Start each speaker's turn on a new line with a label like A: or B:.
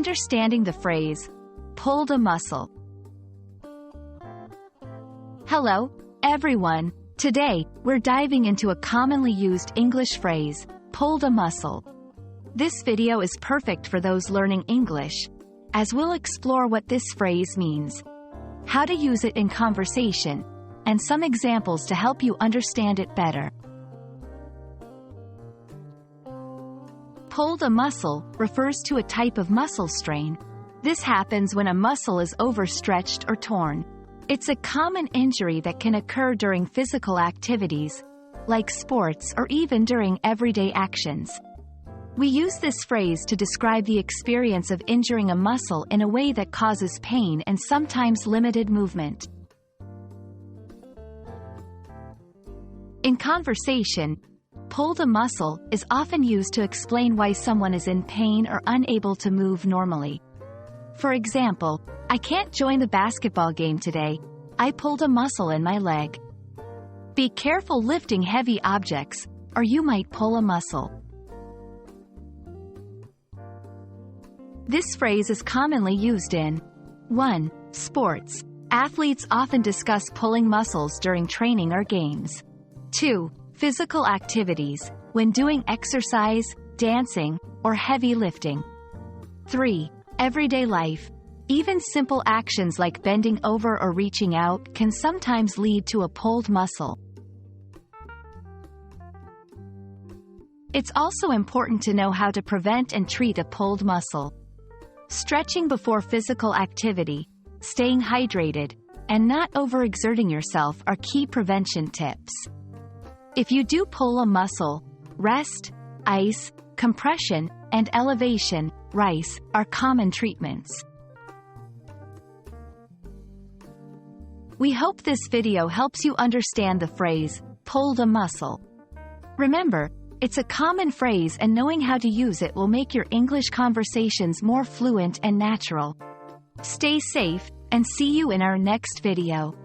A: understanding the phrase, pulled a muscle. Hello, everyone. Today, we're diving into a commonly used English phrase, pulled a muscle. This video is perfect for those learning English, as we'll explore what this phrase means, how to use it in conversation, and some examples to help you understand it better. Pulled a muscle refers to a type of muscle strain. This happens when a muscle is overstretched or torn. It's a common injury that can occur during physical activities, like sports or even during everyday actions. We use this phrase to describe the experience of injuring a muscle in a way that causes pain and sometimes limited movement. In conversation, pulled a muscle is often used to explain why someone is in pain or unable to move normally. For example, I can't join the basketball game today. I pulled a muscle in my leg. Be careful lifting heavy objects, or you might pull a muscle. This phrase is commonly used in 1. Sports. Athletes often discuss pulling muscles during training or games. 2. Physical activities, when doing exercise, dancing, or heavy lifting. 3. Everyday life. Even simple actions like bending over or reaching out can sometimes lead to a pulled muscle. It's also important to know how to prevent and treat a pulled muscle. Stretching before physical activity, staying hydrated, and not overexerting yourself are key prevention tips. If you do pull a muscle, rest, ice, compression, and elevation, rice, are common treatments. We hope this video helps you understand the phrase, pulled a muscle. Remember, it's a common phrase and knowing how to use it will make your English conversations more fluent and natural. Stay safe, and see you in our next video.